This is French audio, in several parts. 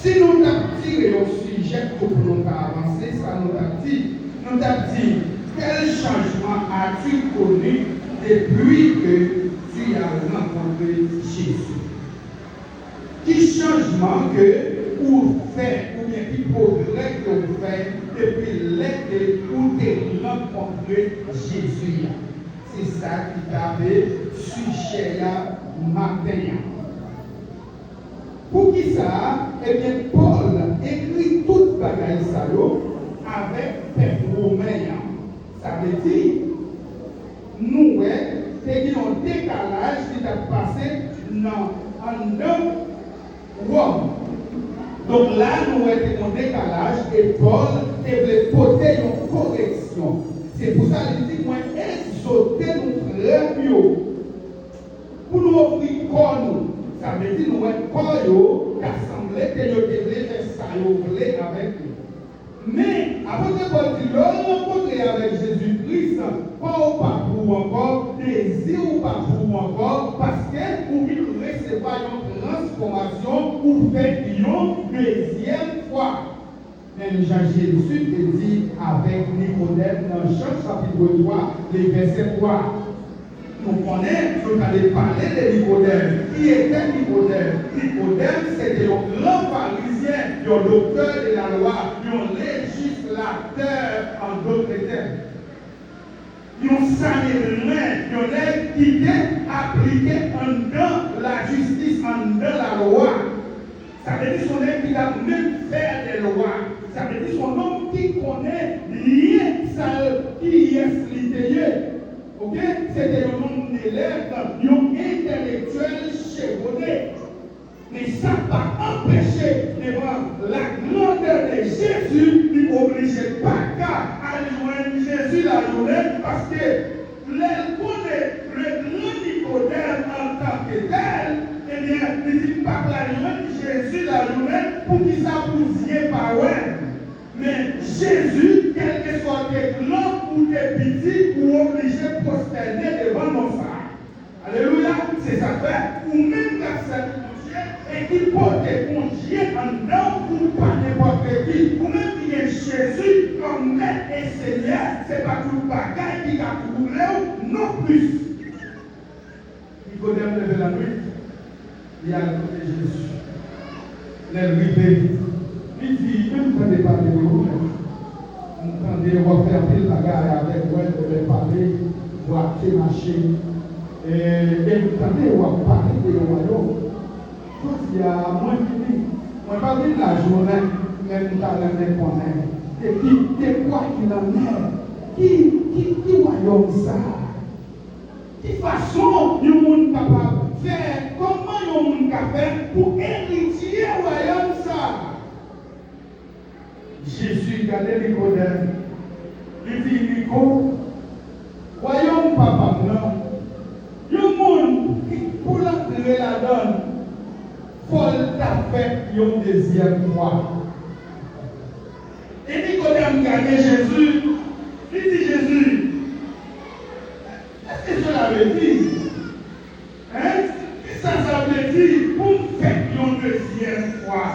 Si nous avons tiré au sujet pour nous avancer, ça nous a dit, quel changement as-tu connu depuis que tu as rencontré Jésus? Quel changement que vous faites, ou bien quel progrès que vous faites depuis l'été où tu as rencontré Jésus? C'est ça qui t'avait sujet là matin. Pour qui ça? Eh bien, Paul écrit toute bagaille ça avec des Romains. Ça veut dire, nous, c'est un décalage qui a passé en Rome. Donc là, nous avons un décalage et Paul devait porter une correction. C'est pour ça qu'il dit, moi, exhorter nous frères pour nous offrir corps nous. Ça veut dire nous être corps d'assemblée que nous devons faire ça avec nous. Mais, avant que Paul dit, rencontrer avec Jésus-Christ, pas pour encore, désir ou pas pour encore, parce que pour qu'il recevoir une transformation ou faire une deuxième fois. Même Jean-Jésus te dit avec Nicodème dans Jean chapitre 3, les versets 3. Nous connaissons, nous allons parler de Nicodème. Qui était Nicodème? Nicodème, c'était un grand pharisien, un docteur de la loi, un législateur en d'autres termes. Un sanhédrin, un qui était appliqué dans la justice, dans la loi. Ça veut dire son homme qui a même fait des lois. Ça veut dire son homme qui connaît rien, ça qui est slité. Ok? C'était un homme d'élève, un intellectuel chevronné. Mais ça va empêcher devant la grandeur de Jésus de n'obliger pas qu'à aller joindre Jésus la journée parce que l'aile connaît le grand Nicodème en tant que tel. Eh bien, il ne dit pas que la journée Jésus la journée pour qu'il s'appousier par ouais. Mais Jésus, quel que soit des grands ou des petits, ou obligé de prosterner devant nos frères. Alléluia, c'est ça fait. Ou même dans cette et qui porte congé en dedans ou pas n'importe qui. Ou même qui est Jésus comme maître et Seigneur, c'est pas tout bagaille qui a couru, non plus. Nicodème levait la nuit, il a rencontré Jésus. L'élevée. Il dit, même quand il parle de vous, quand il va faire pile bagarre avec vous, il va parler, il va marcher. Et vous entendez, il va parler de royaume. Il y a moins de vie. On va dire la journée, même dans le connaît. Et qui quoi qu'il en est? Qui royaume ça? De façon, il y a un monde capable de faire. Comment il y a un monde capable de faire pour hériter le royaume ça? Jésus regardait Nicodème. Il dit, Nico, royaume papa, non. Il y a un monde qui, pour l'entrer la donne, Paul t'a fait une deuxième fois. Et Nicodème regardait Jésus. Il dit, Jésus, est-ce que cela veut dire? Hein? Ça veut dire pour faire une deuxième fois.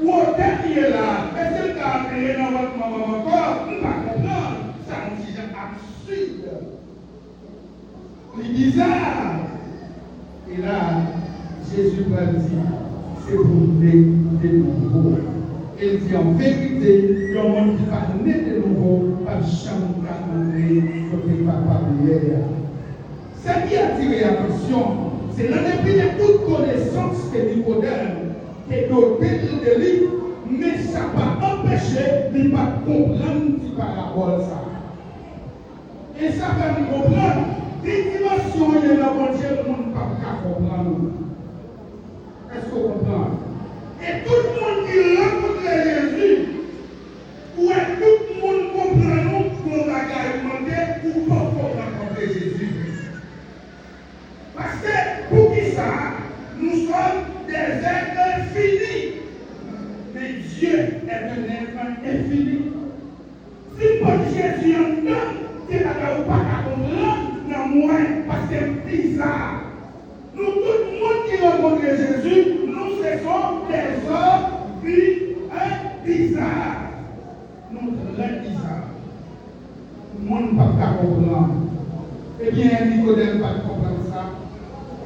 Ou au dernier là, est-ce que tu as appelé dans votre maman encore? On ne va pas comprendre. Ça me dit absurde. C'est bizarre. Et là, Jésus va dire, c'est pour de nouveau. Il dit en vérité, il y a un monde qui va naître de nouveau, pas de chambre d'amener, côté papa hier. Ce qui a attiré l'attention, c'est l'un des de toute connaissance que Nicodème est doté de lui, mais ça va empêcher de ne pas comprendre cette parabole. Et ça va nous comprendre. Des dimensions, il y a dans mon Dieu, le monde ne peut pas comprendre. Est-ce qu'on comprend? Et tout le monde qui rencontre Jésus, ou est tout le monde comprend nous qu'on va argumenter ou pas pour rencontrer Jésus? Parce que pour qui ça, nous sommes des êtres finis. Mais Dieu est un être infini. Si pas Jésus en dedans, c'est pas qu'on ne peut pas comprendre, non moins, parce que c'est bizarre. Nous, tout le monde qui rencontre Jésus, nous, ce sont des hommes vivants. grand Isa. Le monde ne peut pas comprendre. Eh bien, Nicodème ne peut pas comprendre ça.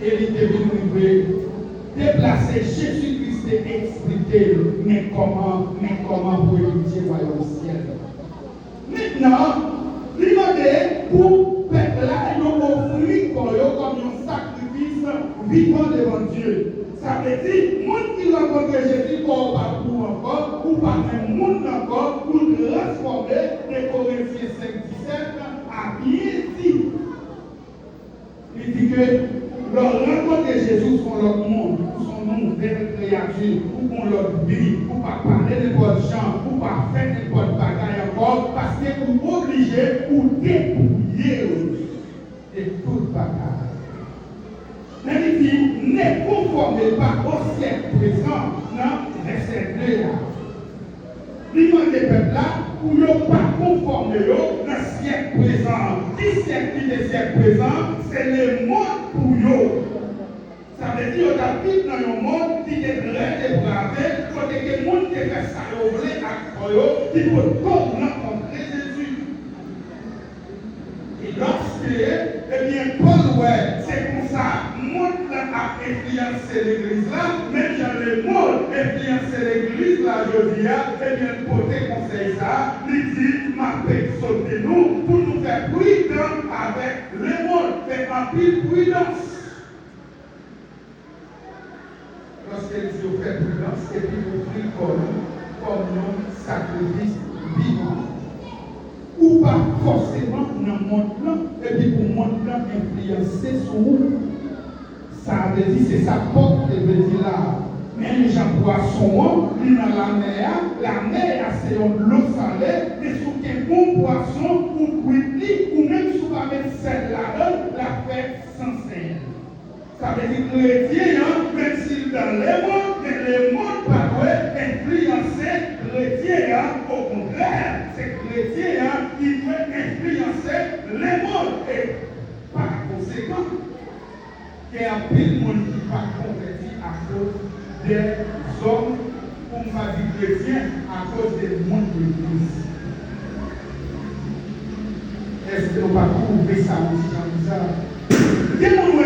Et il est venu déplacer Jésus-Christ et expliquer mais comment pour héritier royaume ciel. Maintenant, il demandait pour peuple là, il offrir comme un sacrifice vivant devant Dieu. Ça veut dire, les gens qui rencontrent Jésus comme parcours encore, ou pas même monde encore, pour transformer les Corinthiens 5-17 à bien dit. Il dit que leur rencontre de Jésus sont leur monde, son nom d'être créature, ou qu'on leur vie, ou pas parler de votre gens, ou pas faire de votre bagaille encore, parce que vous obligez ou dépouiller de toute bagaille. Mais il dit, ne conformez pas au siècle présent, non, verset 2 là. Il demande des peuples là, pour ne pas conformer au siècle présent. Qui siècle qui est le siècle présent, c'est le monde pour eux. Ça veut dire qu'on habite dans un monde qui est très dépravé, côté que le monde qui fait ça, qui peut rencontrer Jésus. Et lorsque, eh bien, Paul, c'est comme ça, le monde a influencé l'église là, même dans le monde influencé l'église là, je dis, eh bien, pour te conseiller ça, il dit, ma personne de nous, pour nous faire prudence avec le monde, faire un peu prudence. Lorsqu'elle dit au fait prudence, et puis offrir comme un sacrifice vivant. Ou pas forcément dans le monde blanc, et puis pour le monde blanc influencer sur vous. Ça veut dire, c'est sa porte qui veut dire là. Même les gens poissons, ils dans la mer, c'est de l'eau salée, mais sous quel bon poisson, ou cuit, ou même sous la mettre celle là-dedans, la fête sans sel. Ça veut dire que les chrétiens, même s'ils dans les mondes, mais les mondes pas influencer les chrétiens, au contraire, c'est les chrétiens qui veulent influencer les mondes. Et par conséquent, il y a un peu de monde qui va convertir à cause des hommes, on va dire chrétiens, à cause des mondes de l'Église. Est-ce que nous ne pouvons pas trouver ça aussi dans ça? Des gens qui ont de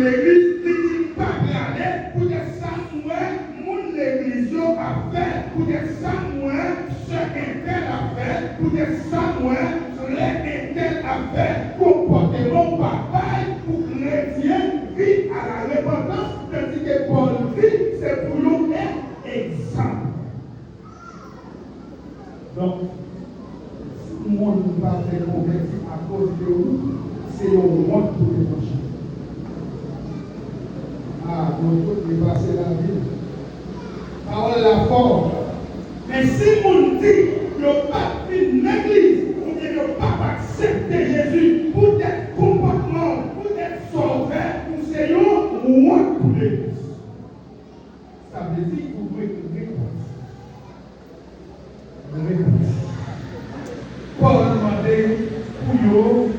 l'église, ils ne disent pas regarder pour des samouais, mon l'église a fait, pour des samouais, ce qu'un a fait, pour des samouais, ce a fait, comportement pareil pour chrétiens, vivre à la repentance, tandis que Paul dit, c'est pour nous être exemple. Donc, si le monde ne va pas faire convertir à cause de nous, c'est un monde pour les prochains. Ah, nous tous dépasser la vie. Parole la force. Mais si on dit qu'il n'y a pas une église, ou qu'il n'y a pas accepté Jésus pour être comportement, pour être sauvé, pour c'est un monde pour l'église. Ça veut dire que vous pouvez réponse. Paul demandait pour vous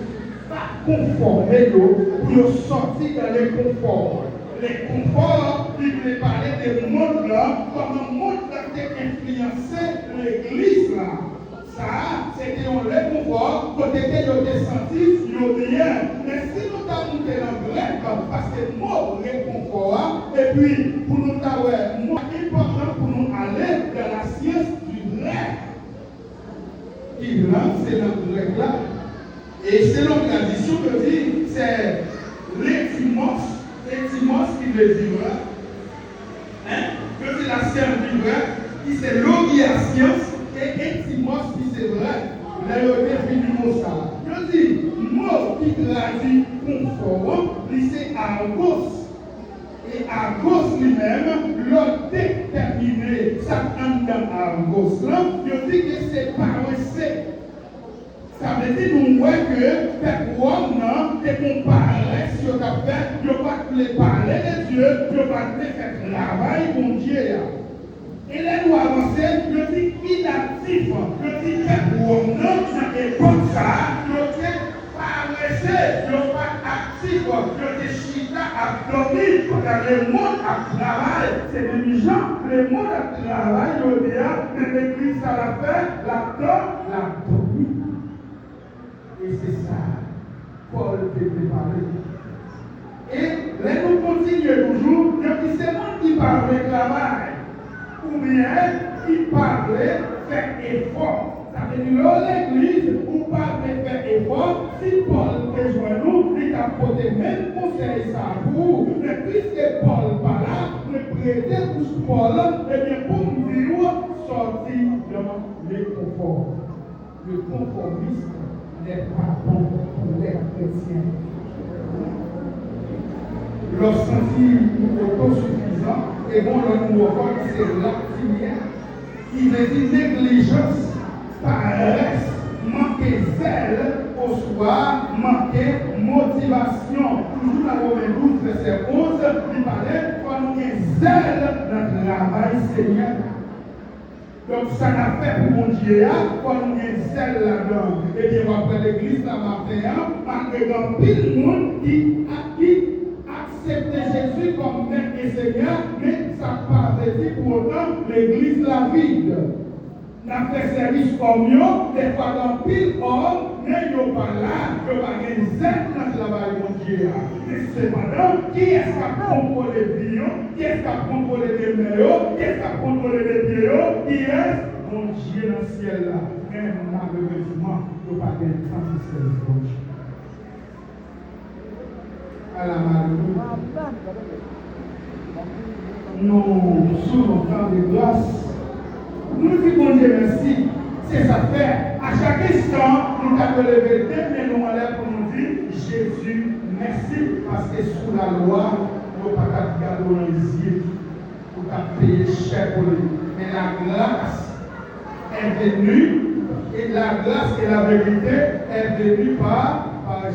pas conformer, pour sortir dans le confort. Les conforts, il voulait parler des mondes là, comme un monde là qui influencé l'église là. Ça, c'était un le confort, côté que vous avez senti, vous bien. Mais si nous avons monté dans le grec, parce que mot réconfort, et puis pour nous avoir, mot important pour nous aller dans la science du grec. Irland, c'est dans le grec là. Et selon la tradition, je dis, c'est l'étymos qui veut dire, que c'est la science du vrai, qui c'est la science, et étymos qui c'est vrai, là il définit du mot ça. Je dis, mot qui traduit conforme, c'est argos. Et argos lui-même, l'autre déterminé, ça entre dans argos là, je dis que c'est paressé. Ça veut dire nous voyons que personne ne compare sur ta fait, il ne va pas te parler de Dieu, il ne va pas te faire travail pour Dieu. Et là nous avançons, je dis inactif, je dis personne n'est comme ça, je dis paressé, je ne pas actif, je dis chita abdominal, le monde à travail, c'est des gens, le monde à travail, mais l'église à la fin, la domine. Et c'est ça, Paul peut préparer. Et là, nous continuons toujours, donc c'est moi qui parle de travail, ou bien qui parle de faire effort. Ça veut dire que l'église, ou pas de faire effort, si Paul rejoint nous, il a porté même conseil ça pour, mais puisque Paul pas là, le prêter pour Paul, et bien pour nous dire, sortir dans le confort. Le conformisme n'est pas bon pour les chrétiens. Leur sentiment autosuffisant et bon, le nous revoit que c'est l'activité qui veut dire négligence, paresse, manquer zèle au soir, manquer motivation. Toujours dans Romains 12, verset 11, il parlait qu'on manque zèle dans le travail Seigneur. Donc ça n'a fait pour mon Dieu, qu'on manque zèle là-dedans. Et bien, après l'église, la matin, malgré grand pile monde qui accepter Jésus comme maître et Seigneur, mais ça n'a pas veut pour autant l'église la vide. N'a fait service comme nous, des fois dans pile homme, mais nous pas là, nous pas gagné zèle dans le travail de Dieu. Mais cependant, qui est-ce qui a contrôlé les vies, qui est-ce qui a contrôlé les mains, qui est-ce qui a contrôlé les pieds, qui est mon Dieu dans le ciel là. Mais malheureusement, nous pas gagné tant de service pour Dieu. À la malheureuse. Nous, sous le temps de grâce, nous disons Dieu merci. C'est ça fait. À chaque instant, nous avons levé deux mains nous enlève pour nous dire Jésus, merci. Parce que sous la loi, nous n'avons pas garder dans les yeux. Nous avons payé cher pour lui. Mais la grâce est venue. Et la grâce et la vérité est venue par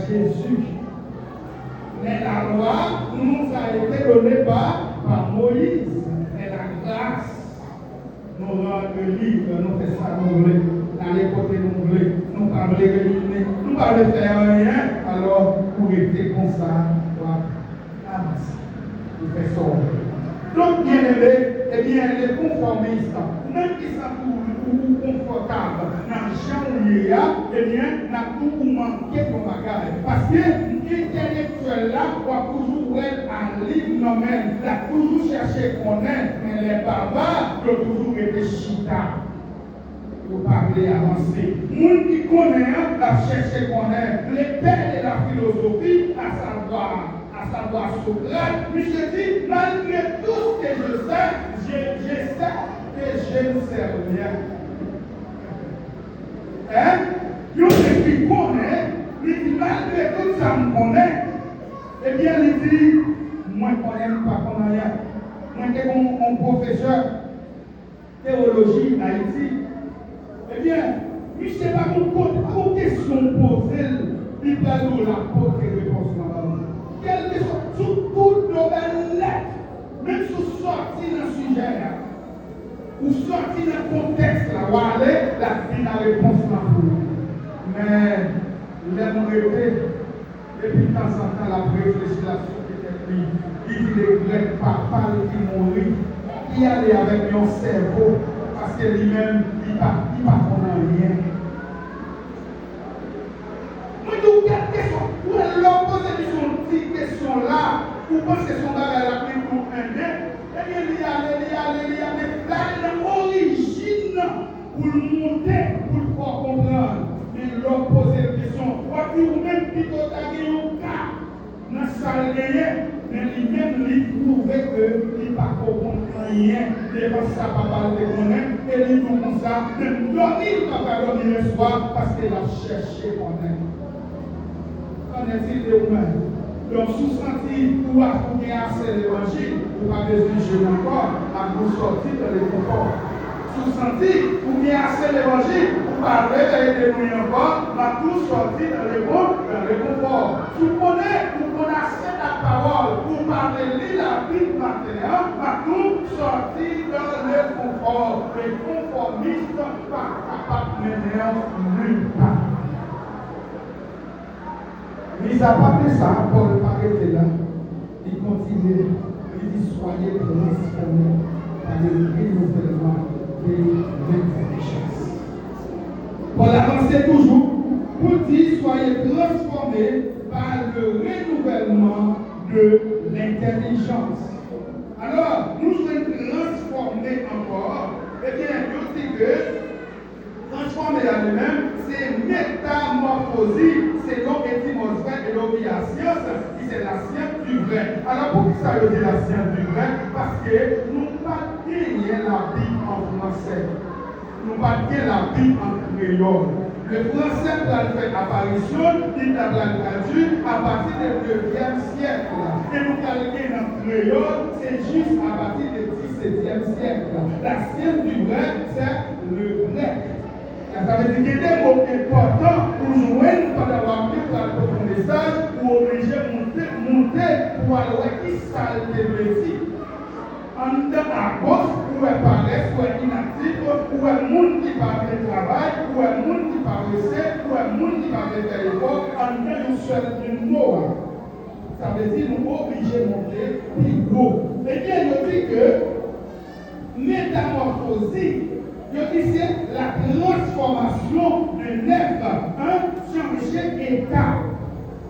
Jésus. Mais la loi nous a été donnée par Moïse. Mais la grâce nous rend le livre, nous faisons ça nous voulons. Dans les côtés nous voulons. Nous ne pouvons pas réunir, nous ne pouvons pas faire rien. Alors, pour rester comme ça, nous faisons ça. Donc, bien aimé, eh bien, les conformistes, même qui sont confortables dans le champ où il y a, eh bien, n'a tout manqué comme bagage. Parce que l'intellectuel là va toujours être en ligne non-même, il a toujours cherché qu'on est, mais les barbares doivent toujours être chita. Pour parler avancer. Moun qui connaît, la chercher qu'on est, les pères de la philosophie, à savoir Socrate, puis je dis, malgré tout ce que je sais, je sais que je ne sais rien. Hein? Yo qui connaît, il dit, malgré tout ça me connaît, eh bien, il dit, moi je ne connais pas qu'on a rien. Moi je suis un professeur de théologie en Haïti. Eh bien, je ne sais pas mon question posée, il va nous l'apporter réponse là-bas. Quelle question, sur tout domaine lettre, même si sorti dans le sujet, ou sorti dans le contexte, là, où aller, la vie la réponse là pour nous. Mais, l'aime répéter, depuis de temps en temps, la réfléchissation qui était prise, il dit les Grecs, papa qui mourit, qui allait avec mon cerveau, parce que lui-même, il ne connaît rien. Moi, je vous quelle question? Pour leur poser une petite question là, vous pensez que son bagage a pris pour un nez? Eh bien, il y a là, l'origine pour le monter, pour le pouvoir comprendre. Mais leur poser une question, ou même plutôt taguer un cas dans la salle de mais lui-même, il trouvait qu'il ne comprend rien. Devant ça, papa le connaît, et il nous comme ça, même dormir, papa dormir le soir, parce qu'il a cherché qu'on aime. Qu'en est-il de vous-même? Donc, sous-senti, pour appuyer assez l'évangile, vous n'avez pas besoin de jeûner encore, à vous sortir de l'inconfort. Sous-senti, pour bien assez l'évangile, vous parlez de nous encore, à tout sortir dans le confort. Vous connaissez la parole, vous parlez de la vie maintenant, à tout sortir dans le confort. Les conformistes ne sont pas capables de mener nulle part. Mis à part de ça, Paul ne pas arrêter là. Il continue. dit soyez transformés par le renouvellement de l'intelligence. Paul avançait toujours pour dire soyez transformés par le renouvellement de l'intelligence. Alors, nous sommes transformés encore. Eh bien, je dis que transformer à lui-même, c'est métamorphoser selon l'étymologie et l'obéissance, qui c'est la science du vrai. Alors, pourquoi ça veut dire la science du vrai? Parce que nous n'avons pas gagné la Bible en français. Nous n'avons pas gagné la Bible en créole. Le français a fait apparition, il a traduit à partir du 9e siècle. Et nous calquer dans le créole, c'est juste à partir du 17e siècle. La science du vrai, c'est le grec. Ça veut dire qu'il y a des mots importants pour jouer, pour avoir fait le message, pour obliger à monter, pour aller qui ça le dit. En temps à gauche, où est paresse, où est inactif, où est le monde qui va faire le travail, où est le monde qui va rester, où est le monde qui va faire l'effort, en temps de seul une mot. Ça veut dire nous obliger à monter plus haut. Eh bien, je dis que métamorphoser, je dis c'est la transformation d'un être, changer état.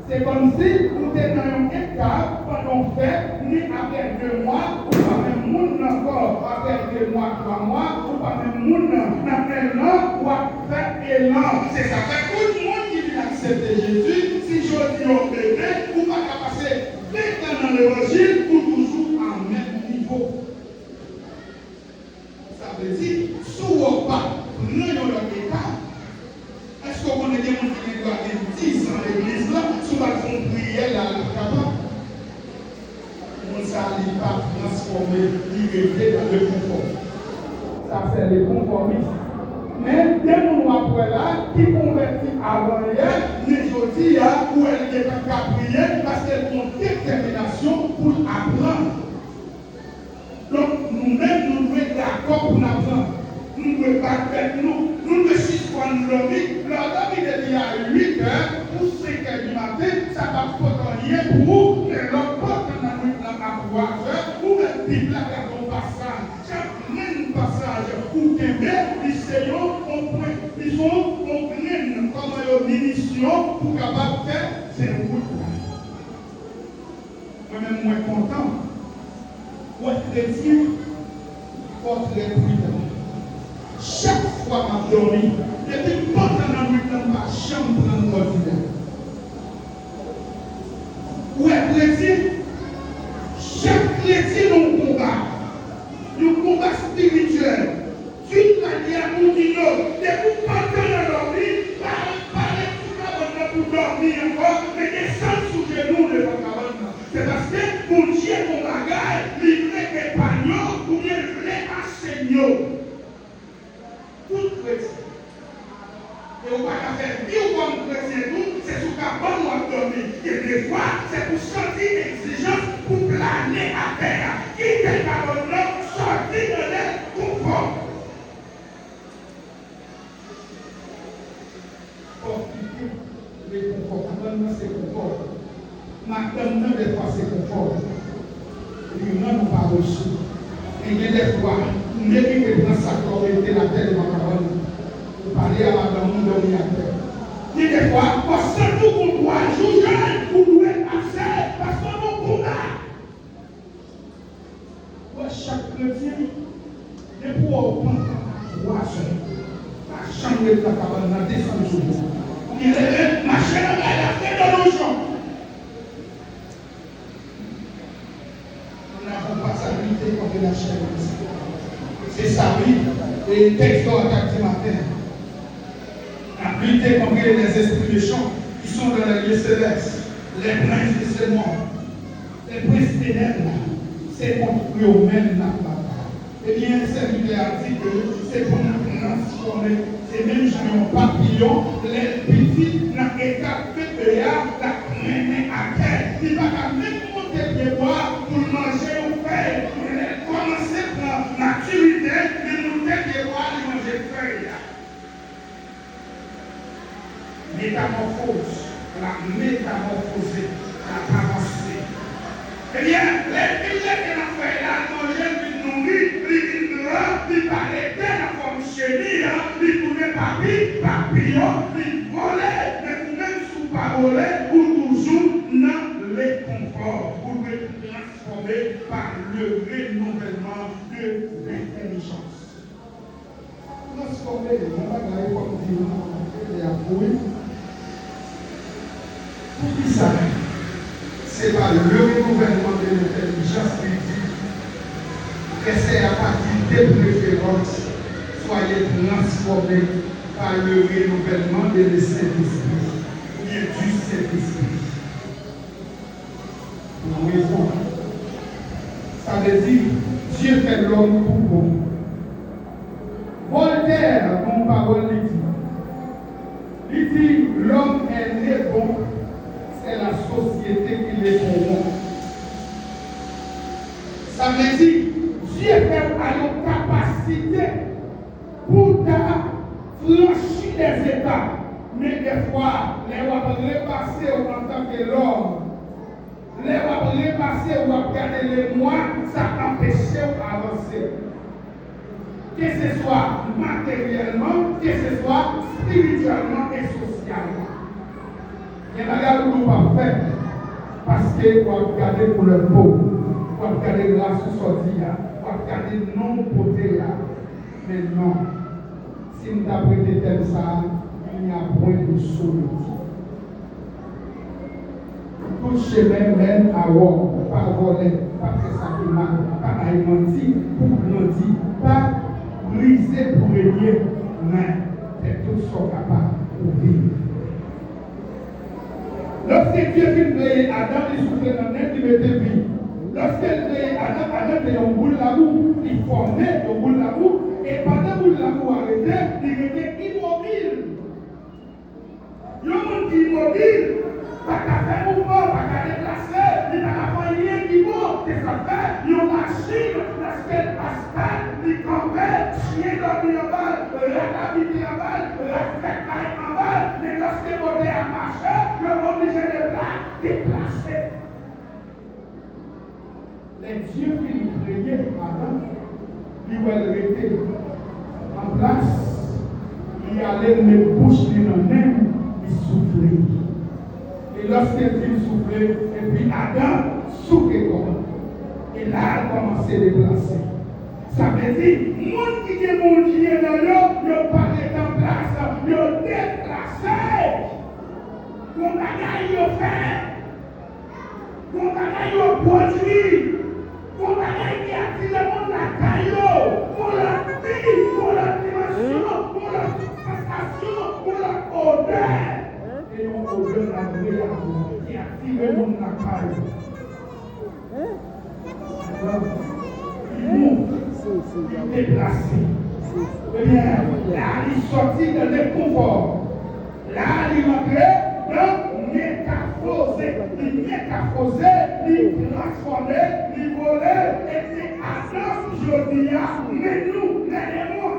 C'est comme si vous êtes dans un état, quand on fait, ni après 2 mois, ou pas même monde encore, après 2 mois, 3 mois, ou pas même monde dans 1 an, ou après élan. C'est ça. Fait tout le monde qui vient accepter Jésus, si je dis au bébé, ou pas qu'à passer 20 ans dans l'évangile, ou toujours en même niveau. Ça veut dire, souvent pas, nous dans l'état. Est-ce qu'on connaît des gens qui doivent être 10 ans à l'église là, sous la fond prière là, on ne s'allie pas transformer, irriter dans le confort. Ça c'est le conformisme. Mais des gens après là, qui convertissent avant hier, les aujourd'hui, où elles ne peuvent pas prier parce qu'elles ont détermination pour apprendre. Donc nous-mêmes, nous devons être d'accord pour apprendre. Nous ne pouvons pas faire nous ne suspendons l'homme. L'homme est dit à 8 heures ou 5 heures du matin, ça va pas rien pour vous, mais l'homme porte dans la nuit à 3 heures, ou même Bible là, un passage. Chaque même passage où Québec, ils sont au plein comme une munition pour capable de faire ces routes-là. Moi-même, moi content. Pour être chrétien, pour être prudent. Chaque fois que je dormi, depuis pas dans la nuit, dans ma chambre, dans l'ordinaire. Ouais, chrétien, chaque chrétien a un combat spirituel. Toute la vie à nous dire, depuis pas dans la nuit, parler tout la bonne pour dormir encore, mais descendre sous genoux de la cabane. C'est parce que mon Dieu, mon bagage, il voulait épargner ou bien il voulait enseigner. Tout chrétien. Et on va faire vivre comme chrétien tout, c'est sous la bonne ou dormir. Et des fois, c'est pour sortir l'exigence, pour planer à terre. Quitter la bonne sortir de l'inconfort. Le confort, c'est confort. Maintenant, des fois, c'est confort. Et nous n'avons pas reçu. Et il y a des fois, nous n'avons pas sa glorieux la terre de ma parole. Vous parlez à madame, nous dormons à terre. Il y a des fois, parce que nous doit juger, vous devez passer, parce que nous combat. Chaque chrétien, et pour prendre 3 heures, la chambre de la cabane, la descente sur vous. Il est ma chaîne, elle a fait de l'oignon. Nous n'avons pas sa lutte contre la chaîne. C'est sa vie. Et le texte doit être matin. La lutte contre les esprits méchants qui sont dans les lieux célestes, les princes de ce monde, les princes ténèbres, c'est contre eux-mêmes la bataille. Eh bien, le serviteur a dit que c'est pour nous transformer. C'est même un papillon, les petits, dans l'état PPA, la traîner à terre. Il va même monter des bois pour manger au fer. Il commencer par maturité, il monter des bois, il manger feuille. Métamorphose, la métamorphosée, la avancée. Eh bien, les billets que l'on fait. vie, papillon, il volait, mais même sous parole, ou toujours dans les conforts, pour être transformé par le renouvellement de l'intelligence. Transformer les bagages comme dit, et approuvé. Pour qui ça? C'est par le renouvellement de l'intelligence qui dit que c'est à partir des préférences, soyez transformés par le renouvellement de Saint-Esprit, ou bien du Saint-Esprit. Pour raison. Ça veut dire Dieu fait l'homme pour bon. Voltaire, mon parole, il dit l'homme est né bon, c'est la société qui les corrompt. Ça veut dire Dieu fait à nos capacités pour franchir les étapes. Mais des fois, les va repasser en tant que l'homme. Les va repasser ou regarder les mois, ça empêche d'avancer. Que ce soit matériellement, que ce soit spirituellement et socialement. Il y a des choses que nous ne pouvons pas faire parce que vous regardez pour le pauvre, vous regardez la société, vous regardez non côté là. Mais non, si nous avons prêté tel ça, il n'y a point de solution. Tout chemin mène à voir, pas voler, pas faire ça qui mal, pas mentir, pour grandir, pas briser pour régner, mais c'est tout sont capables pour vivre. Lorsque Dieu vient créer Adam, il souffrait dans l'air, il mettait vie. Lorsqu'il créait Adam, Adam était un bout de l'amour, il formait un bout de l'amour, et pendant que l'amour arrêtait, il était immobile. Il y a un monde qui est immobile, pas qu'à faire mouvement, pas qu'à déplacer, il n'a pas rien qui monte, des affaires, il y a une machine, lorsqu'elle aspect, il campait, chien dormi en bas, la habité en bas, la fête en bas, mais lorsqu'il montait à marcher, le monde obligé de déplacer. Les dieux qui lui créaient Adam, ils veulent rester en place, il allait les bouches de lui-même, il soufflait. Et lorsqu'il soufflait, et puis Adam soufflait comme. Et là, il a commencé à déplacer. Ça veut dire, le monde qui est mon Dieu dans l'eau, il n'a pas été en place, il a déplacé. Mon bagage, il a fait. Mon bagage, il a produit. Mon bagage, il a tiré le monde la caillou. Pour la vie, pour la dimension, pour la sensation, pour la odeur. Et on odeur la vraie qui a tiré le monde la caillou. Il est déplacé. Eh bien, là, il sortit de l'inconfort. Là, il rentrait dans métamorphosé. Il métamorphosé, il transformé, il volé, et c'est Adam, je dis, mais nous, les démons.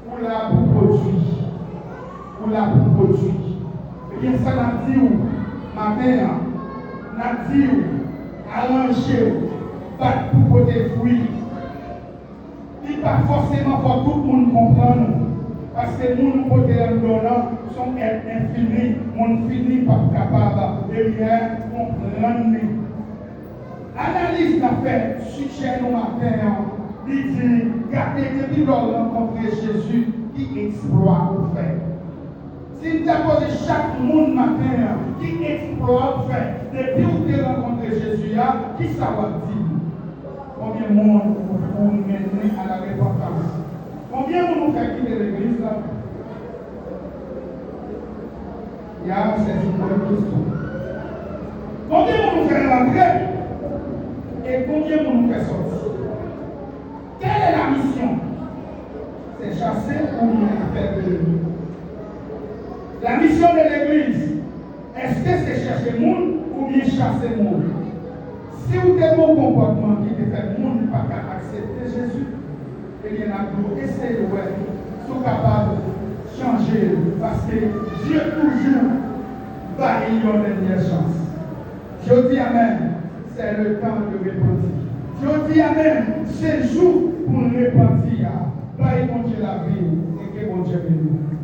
Pour la produit. Pour la produit. Eh bien, ça n'a dit où, ma mère, n'a dit où, arranger, battre pour côté fruits. Il n'est pas forcément pour tout le monde comprendre. Parce que nous, côté donnant, sont infinis. Nous finit par capable de bien comprendre. Analyse l'a fait, sujet nous matin. Il dit, gardez depuis lors rencontrer Jésus qui exploit au fait. Si nous avons posé chaque monde matin qui exploit au fait, depuis où tu as rencontré Jésus, qui ça va dire? Combien de monde pour nous mener à la repentance? Combien de nous fait quitter l'église là? Il y a c'est une bonne question. Combien de nous fait rentrer? Et combien de nous fait sortir? Quelle est la mission? C'est chasser ou bien faire de l'ennemi? La mission de l'église, est-ce que c'est chercher le monde ou bien chasser le monde? Si vous avez un bon comportement qui te fait le monde pas accepter Jésus, eh bien, nous essayons de voir si vous êtes capable de changer parce que Dieu toujours va y avoir une dernière chance. Je dis Amen, c'est le temps de repentir. Je dis Amen, c'est le jour pour repentir. bye mon Dieu la vie et que mon Dieu bénisse.